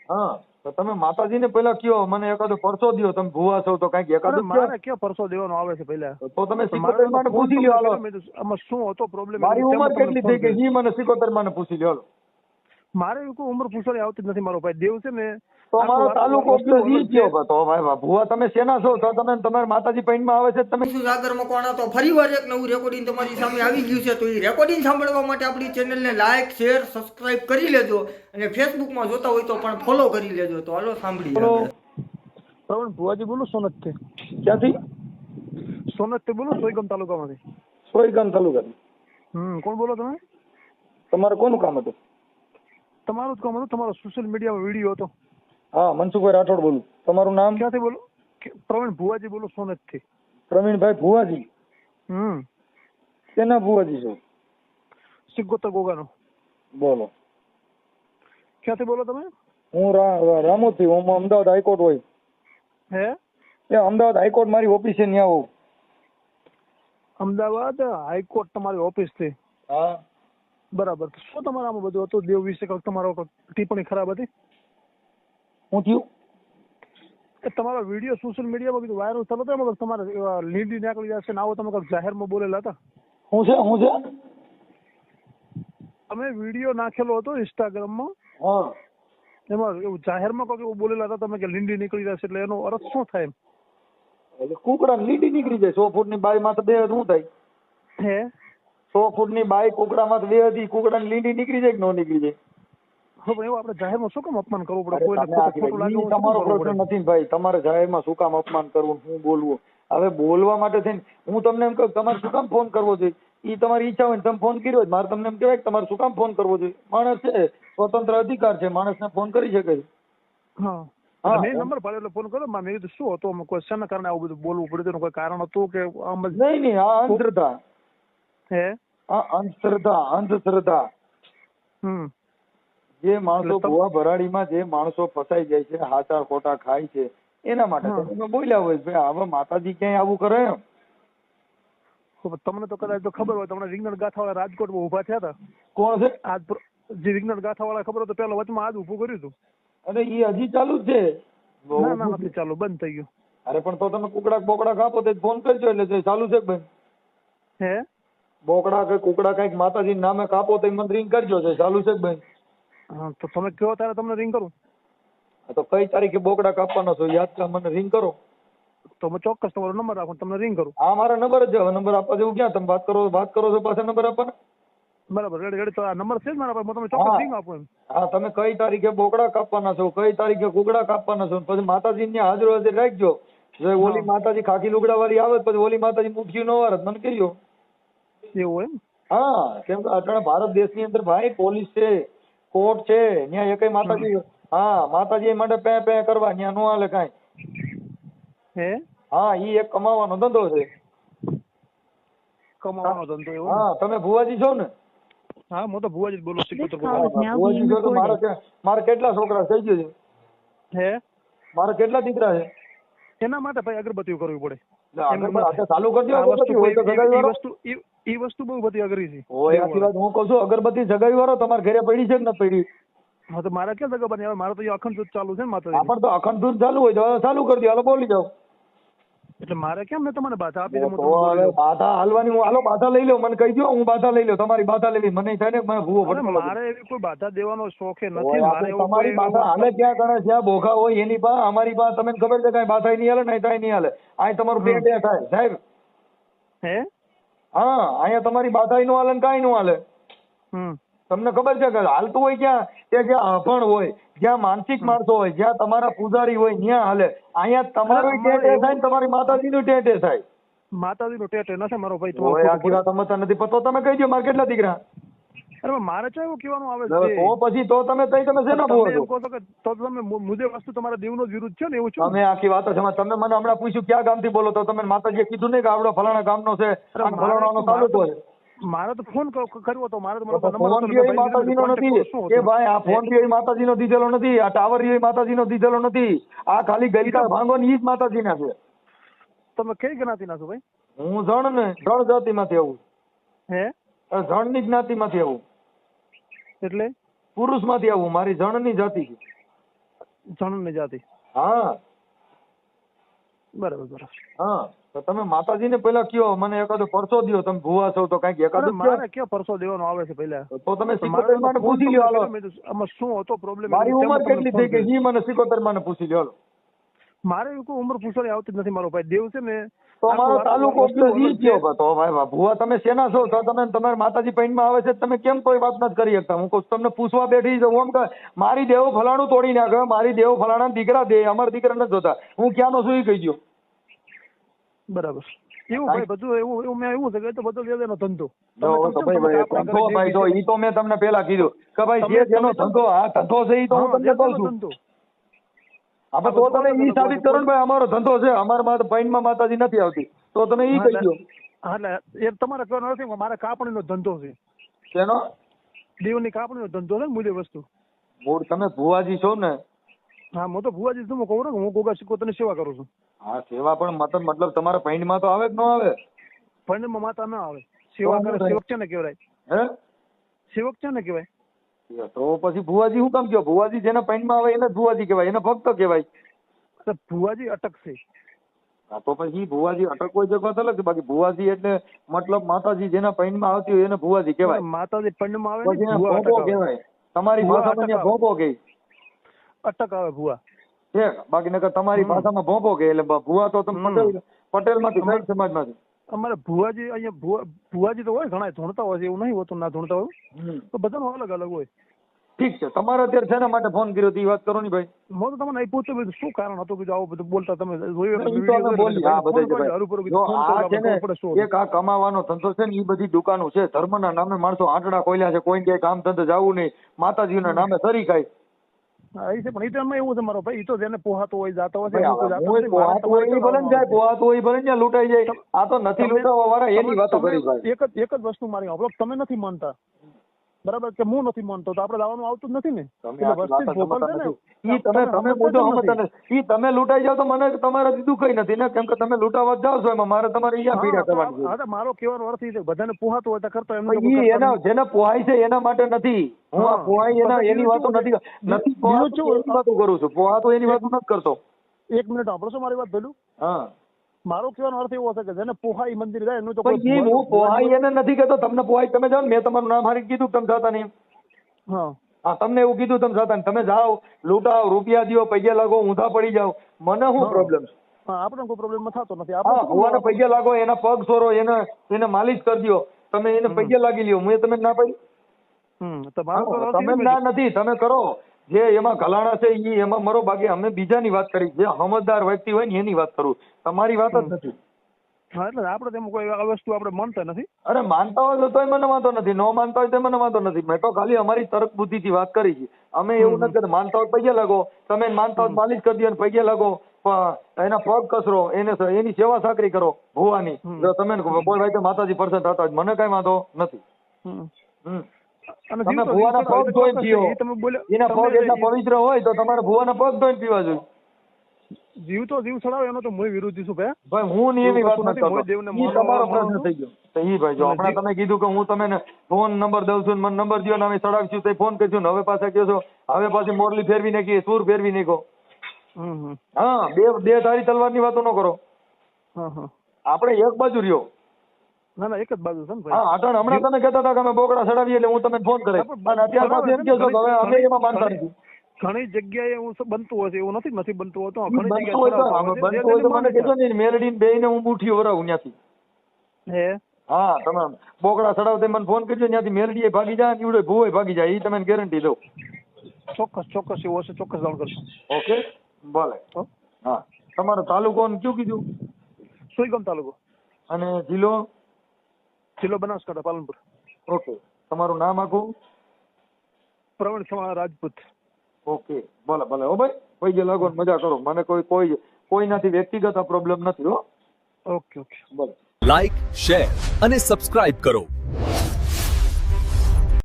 હા તો તમે માતાજીને પહેલા કયો મને એકાદો પરસો દ્યો, તમે ભૂવા છો તો કઈક એકાદો મારે ક્યાં પરસો દેવાનો આવે છે પહેલા? તો તમે 77 માં પૂછી લ્યો. હાલો આમાં શું હતો પ્રોબ્લેમ? મારી ઉંમર કેટલી થઈ ગઈ મને 77 માં પૂછી લ્યો. મારે કોઈ ઉંમર પૂછવાની આવતી જ નથી મારો ભાઈ. દેવ છે ને તો મારો તાલુકો ઈ કયો તો ભાઈ ભૂવા તમે શેના છો? તો તમે તમારા માતાજી પૈનમાં આવે છે તમે સાગર મકવાણા તો ફરીવાર એક નવું રેકોર્ડિંગ તમારી સામે આવી ગયું છે. તો એ રેકોર્ડિંગ સાંભળવા માટે આપણી ચેનલને લાઈક શેર સબસ્ક્રાઇબ કરી લેજો અને ફેસબુકમાં જોતા હોય તો પણ ફોલો કરી લેજો. તો હાલો સાંભળીએ. પ્રવીણ ભુવાજી બોલું સોનત થી. ક્યાંથી? સોનત થી બોલું, સોયગામ તાલુકામાંથી. સોયગામ તાલુકાથી. કોણ બોલો તમે? તમારે કોનું કામ હતું? તમારું જ કામ હતું. તમારો સોશિયલ મીડિયામાં વિડીયો હતો. હા મનસુખભાઈ રાઠોડ બોલું. તમારું નામ? ક્યાંથી બોલો? પ્રવીણ ભુવાજી બોલું સોનત થી. પ્રવીણભાઈ ભુવાજી? કેના ભુવાજી છો? સિકોતર ગોગાનો. બોલો. ક્યાંથી બોલો તમે? હું રામોથી. હું અમદાવાદ હાઈકોર્ટ હોય. હે? એ અમદાવાદ હાઈકોર્ટ મારી ઓફિસ છે ત્યાં હોઉં. અમદાવાદ હાઈકોર્ટ તમારી ઓફિસ છે? હા બરાબર. શું તમારા આમાં બધું હતું દેવ વિશે? તમારો ટિપ્પણી ખરાબ હતી? શું થયું? તમારો વિડીયો સોશિયલ મીડિયામાં કીધું વાયરલ થતો હતો, મગર તમારે લીડી નીકળી જશે ને આવો તમે કંઈક જાહેરમાં બોલેલા હતા. શું છે? તમે વિડીયો નાખેલો હતો ઇન્સ્ટાગ્રામમાં. હા એમાં એવું જાહેરમાં કંઈક એવું બોલેલા હતા તમે કે લીંડી નીકળી જશે, એટલે એનો અર્થ શું થાય? એટલે કુકડા લીંડી નીકળી જાય. 100 ફૂટની બાઈ માં તો બે શું થાય? હે? 100 ફૂટની બાઈ કુકડા માં બે હતી. કુકડા ની લીંડી નીકળી જાય કે ન નીકળી જાય? એવું આપણે જાહેરમાં શું કામ અપમાન કરવું પડે? કોઈને તમારો પ્રશ્ન નથી ભાઈ. તમારે જાહેરમાં શું કામ અપમાન કરવું, હું બોલવું? હવે બોલવા માટે થઈને હું તમને એમ કહું તમારે શું કામ ફોન કરવો જોઈએ? એ તમારી ઈચ્છા હોય તમે ફોન કર્યો હોય. મારે તમને એમ કહેવાય કે તમારે શું કામ ફોન કરવો જોઈએ? માણસ છે, સ્વતંત્ર અધિકાર છે, માણસને ફોન કરી શકે છે. હા મેં નંબર પાડ્યો એટલે ફોન કર્યો. મેં કીધું શું હતું, કોઈ શેના કારણે આવું બધું બોલવું પડ્યું? તેનું કોઈ કારણ હતું કે આમ જ? નહીં આ અંધશ્રદ્ધા. હે? અંધશ્રદ્ધા. જે માણસો ભુવા ભરાડીમાં જે માણસો ફસાઈ જાય છે, હાચા ખોટા ખાય છે, એના માટે તમે બોલ્યા હોય ભાઈ હવે માતાજી ક્યાંય આવું કરે એમ. તમને તો કદાચ તો ખબર હોય, તમને વિજ્ઞાન ગાથા વાળા રાજકોટમાં ઉભા થયા હતા. કોણ છે? આજ જે વિજ્ઞાન ગાથા વાળા ખબર હોય તો પેલા વચમાં આજ ઉભું કર્યું હતું. અને એ હજી ચાલુ જ છે? ના નથી ચાલુ, બંધ થઈ ગયું. અરે પણ તો તમે કુકડા બોકડા કાપો તો ફોન કરજો એટલે ચાલુ છે બેન. હે? બોકડા કે કુકડા કઈક માતાજી નામે કાપો તો મને રિંગ કરજો છે ચાલુ છે બેન. હા તો તમે કહો ત્યારે તમને રિંગ કરું. તો કઈ તારીખે બોકડા કાપવાનો છો યાદ કર, મને રિંગ કરો. તો મેં ચોક્કસ તમારો નંબર રાખો, તમને રિંગ કરું. હા મારા નંબર જ છે. હવે નંબર આપવા જેવું ક્યાં? તમે વાત કરો છો પાછા નંબર આપવાના? બરાબર રેડી. તો આ નંબર છે જ મારા પાસે, તમે ચોક્કસ રિંગ આપો એમ. હા તમે કઈ તારીખે બોકડા કાપવાના છો, કઈ તારીખે કુકડા કાપવાના છો, પછી માતાજી ને હાજર હાજર રાખજો. જો ઓલી માતાજી ખાકી લુગડા વાળી આવે પછી ઓલી માતાજી મુઠ્ઠી નો વાર મને કહીયો. એવું એમ? હા કેમ કે અત્યારે ભારત દેશની અંદર ભાઈ પોલીસ છે, કોર્ટ છે, ત્યાં એકય માતાજી માતાજી માટે પે પે કરવા ત્યાં નો હાલે કાંઈ. હે? હા ઈ એક કમાવાનો ધંધો છે. કમાવાનો ધંધો એવો? હા તમે ભુવાજી છો ને? હા હું તો ભુવાજી જ બોલું છું. ભુવાજી છો તો મારે કેટલા છોકરા થઈ ગયો છે? હે? મારે કેટલા દીકરા છે? એના માટે ભાઈ અગરબત્તીઓ કરવી પડે. ચાલુ કરી દો. એ વસ્તુ બહુ બધી અઘરી છે. આખી વાત હું કહું છું અગરબત્તી જગાવી વાળો તમારે ઘરે પડી છે કે ન પડી? હા તો મારે ક્યાં જગા બની? મારે તો અખંડ દૂધ ચાલુ છે ને માતા. પણ તો અખંડ દૂધ ચાલુ હોય તો ચાલુ કરી દો. હાલો બોલી જાઓ. એટલે મારે કેમ મેં તમને બાધા આપી? બાધા હાલવાની હું હાલો બાધા લઈ લો, મને કહી દો હું બાધા લઈ લો. તમારી બાધા લેવી મને થાય ને મને ભૂવો પડે. મારે એવી કોઈ બાધા દેવાનો શોખ નથી. તમારી બાધા હાલે ક્યાં ગણે જ્યાં ભોખા હોય એની પાસે, અમારી પાસે તમને ખબર છે કઈ બાધા નહીં હાલે નહીં થાય નહીં હાલે. અહીં તમારું બે થાય સાહેબ. હે? હા અહીંયા તમારી બાધા નો હાલે ને કાંઈ નો હાલે. તમને ખબર છે કે હાલતું હોય ક્યાં? કે જ્યાં અભણ હોય, જ્યાં માનસિક માણસો હોય, જ્યાં તમારા પૂજારી હોય ત્યાં હાલે. અહીંયા તમારું ટેટે થાય ને તમારી માતાજીનું ટેટે થાય. માતાજીનું ટેટે નથી મારો ભાઈ. આખી વાત સમજતા નથી. તો તમે કહી દો મારે કેટલા દીકરા? અરે મારે તો એવું કહેવાનું આવે છે તો પછી તો તમે શેના ભૂવો છો? તો તમે મુજે વસ્તુ તમારા દેવનો જ વિરુદ્ધ છે ને એવું છે. તમે આખી વાત સમજ. તમે મને હમણાં પૂછ્યું ક્યાં ગામથી બોલો તો તમે માતાજીએ કીધું નહીં કે આવડો ફલાણા ગામનો છે, ફલાણાનો તાલુકો છે. મારે તો ફોન કર્યો તો મારે માતાજીનો નથી એ ભાઈ. આ ફોન થી માતાજીનો દીધેલો નથી, આ ટાવર માતાજીનો દીધેલો નથી. આ ખાલી ગલકા ભાંગો ને ઈ જ માતાજીના છે. તમે કઈ જ્ઞાતિ ના છો ભાઈ? હું જણ ને જણ જાતિમાંથી આવું. હે? જણ ની જ્ઞાતિમાંથી આવું. એટલે પુરુષ માંથી આવું. મારી જણ ની જાતિ છે. જણની જાતિ. હા બરાબર બરાબર. હા તો તમે માતાજીને પેલા કયો મને એકાદો પરસો દ્યો, તમે ભૂવા છો તો કઈક અરે એકાદું કયો. મારે ક્યાં પરસો દેવાનો આવે છે પહેલા? તો તમે પણ મારે 77 માં પૂછી લ્યો હાલો. આમાં શું હતો પ્રોબ્લેમ? મારી ઉંમર કેટલી થઈ ગઈ ઈ મને 77 માં પૂછી લ્યો હાલો. મારે કોઈ ઉંમર પૂછવાની આવતી જ નથી મારો ભાઈ. દેવ છે ને તો મારો તાલુકો ઈ કયો તો ભાઈ ભૂવા તમે શેના છો? તો તમે તમારા માતાજી પૈણમાં આવે છે તમે કેમ કોઈ વાત નથી કરી શકતા? હું કહું તમને પૂછવા બેઠી છું ઓમ કે મારી દેવ ફલાણું તોડી નાખે, મારી દેવ ફલાણા દીકરા દે, અમારા દીકરા નથી જોતા. હું ક્યાંનો છું ઈ કહી ગયો. બરાબર. એવું ભાઈ બધું એવું મેં એવું છે કે તો બધો લેવાનો ધંધો. તો ભાઈ જો ઈ તો મેં તમને પેલા કીધું કે ભાઈ જે જેનો ધંધો આ ધંધો છે ઈ તો હું તમને કહું છું. આપણે તો તમે ઈ સાબિત કરો ને ભાઈ અમારો ધંધો છે, અમારા પૈણમાં માતાજી નથી આવતી, તો તમે ઈ કહી દો. એટલે એ તમારે કરવાનો નથી, મારે કાપણીનો ધંધો છે. શેનો? દેવની કાપણીનો ધંધો છે, મૂલ્ય વસ્તુ. મૂળ તમે ભુવાજી છો ને? હા હું તો ભુવાજી છું. હું કહું ને હું ગોગા સિકોતરની સેવા કરું છું. હા સેવા પણ મતલબ તમારા પૈણમાં તો આવે કે ન આવે? પૈણમાં માતા ના આવે. સેવા કરે સેવક છે ને કહેવાય. હે સેવક છે ને કહેવાય. તો પછી ભુવાજી શું કામ કયો? ભુવાજી જેના પૈણમાં આવે એને ભુવાજી કહેવાય, એને ભક્ત કહેવાય. ભુવાજી અટકશે. હા તો પછી ભુવાજી અટક કોઈ જગ્યા અલગ છે. બાકી ભુવાજી એટલે મતલબ માતાજી જેના પૈણમાં આવતી હોય એને ભુવાજી કહેવાય. માતાજી પૈણમાં આવે પછી એને ભોગો કહેવાય. તમારી ભાષામાં ત્યાં ભોગો કહે. અટક આવે ભુવા છે. બાકી નકર તમારી ભાષામાં ભોગો કહે. એટલે ભુવા તો તમે પટેલ માંથી કઈ સમાજમાંથી? અમારે ભુવાજી અહીંયા ભુવાજી તો હોય ઘણા ધૂણતા હોય છે, એવું નહીં હોતું ના ધૂણતા હોય, તો બધાનું અલગ અલગ હોય. ઠીક છે. તમારે અત્યારે શેના માટે ફોન કર્યો એ વાત કરો ને ભાઈ. હું તો તમને પૂછ્યું શું કારણ હતું કે આવું બધું બોલતા તમે એક આ કમાવાનો ધંધો છે ને એ બધી દુકાનો છે, ધર્મના નામે માણસો આંટડા ખોલ્યા છે, કોઈ ક્યાંય કામ ધંધે જવું નહીં, માતાજીના નામે સરી ખાય. પણ એ તો એમાં એવું છે મારો ભાઈ, એ તો જેને પોહાતો હોય જાતો હોય લૂંટાઈ જાય. આ તો નથી લૂંટાવા વાળા એની વાતો કરી ભાઈ. એક જ વસ્તુ મારી આપણો તમે નથી માનતા બરાબર કે હું નથી માનતો તો આપણે લાવવાનું આવતું જ નથી ને. તમે લૂંટાઈ જાવ તો મને તમારાથી દુઃખ નથી ને, કેમ કે તમે લૂંટાવા જાવ છો એમાં મારે તમારે અહીંયા પીડા કરવાની. મારો કહેવાનો અર્થ એ છે બધાને પોહાતો હોય તો કરતા એના જેને પોહાય છે એના માટે નથી. હું આ પોહાય એની વાતો નથી વાતો કરું છું. પોહાતો એની વાતો નથી કરતો. એક મિનિટ આપણો શું મારી વાત પેલું. હા મારો કહેવાનો અર્થ એવો છે કે જેને પોહાઈ મંદિર જાય એનું તો હું પોહાઈ એને નથી કહેતો. તમને પોહાઈ તમે જાઓ મેં તમારું નામ હારી કીધું તમે જાતા નહીં. હા તમને એવું કીધું તમે જાતા તમે જાઓ લૂંટાવ રૂપિયા દો પૈસા લાગો ઊંધા પડી જાઓ મને શું પ્રોબ્લેમ છે? આપણે કોઈ પ્રોબ્લેમ થતો નથી. આપણે પૈસા લાગો એના પગ સોરો એને માલિશ કરી દો તમે એને પૈસા લાગી લ્યો હું તમે ના પાડી. તમે ના નથી તમે કરો જે એમાં ગલાણા છે એ એમાં મરો. બાકી અમે બીજાની વાત કરી જે સમજદાર વ્યક્તિ હોય ને એની વાત કરું. તમારી વાત જ નથી. એટલે આપણે તેમાં કોઈ આ વસ્તુ આપણે માનતા નથી. અરે માનતા હોય તો મને વાંધો નથી, ન માનતા હોય તો મને વાંધો નથી. મેં તો ખાલી અમારી તર્ક બુદ્ધિ થી વાત કરી છે. અમે એવું નથી કરતા માનતા હોય પૈસા લાગો તમે માનતા હોય માલિશ કરી દો પૈસા લાગો એના પગ કસરો એની સેવા સાકરી કરો ભુવાની. જો તમે કોઈ ભાઈ માતાજી પર્સન થતા હોય મને કઈ વાંધો નથી. તમે ભુવાના પગ ધોઈને પીઓ. એના પગ એટલા પવિત્ર હોય તો તમારે ભુવાના પગ ધોઈને પીવા જોઈએ. જીવ તો જીવ છોડાવે એનો તો હું વિરોધી છું ભાઈ. હું ની એની વાત નથી કરતો. ઈ તમારો પ્રશ્ન થઈ ગયો. તો ઈ ભાઈ જો હમણાં તમે કીધું કે હું તમને ફોન નંબર દઉં છું મને નંબર દો ને અમે ચડાવશું તો ફોન કરશું ને હવે પાછા કહો છો હવે પાછી મોરલી ફેરવી નાખી સૂર ફેરવી નાખો. હા બે ધારી તલવારની વાતો ન કરો. આપણે એક બાજુ રહ્યો. ના ના એક જ બાજુ છે ને ભાઈ. હા અટણ હમણાં તમે કહેતા હતા કે અમે બોકડા ચડાવીએ એટલે હું તમને ફોન કરે અને અત્યાર પાછું એમ કહો છો કે હવે અમે એમાં માનતા નથી. ઘણી જગ્યાએ એવું બનતું હશે એવું નથી બનતું હોતું. ઘણી જગ્યાએ મને કહેજો ને મેલડીને બેયને હું મુઠ્ઠી વરાવું ત્યાંથી. હે હા તમે બોકડા ચડાવતા મને ફોન કરજો ત્યાંથી મેલડીએ ભાગી જાય નીવડે ભૂવે ભાગી જાય એ તમને ગેરંટી દઉં. ચોક્કસ એવું હશે ચોક્કસ જાણ કરશો. ઓકે ભલે. હા તમારો તાલુકો કયું કીધું? સુઈગામ તાલુકો. અને જિલ્લો? જિલ્લો બનાસકાંઠા પાલનપુર. ઓકે તમારું નામ આખું? પ્રવીણ સમાણા રાજપૂત. ઓકે ભલે ભલે હો ભાઈ પૈસા લાગો મજા કરો. મને કોઈનાથી વ્યક્તિગત પ્રોબ્લેમ નથી હો. ઓકે ભલે. લાઈક શેર અને સબસ્ક્રાઇબ કરો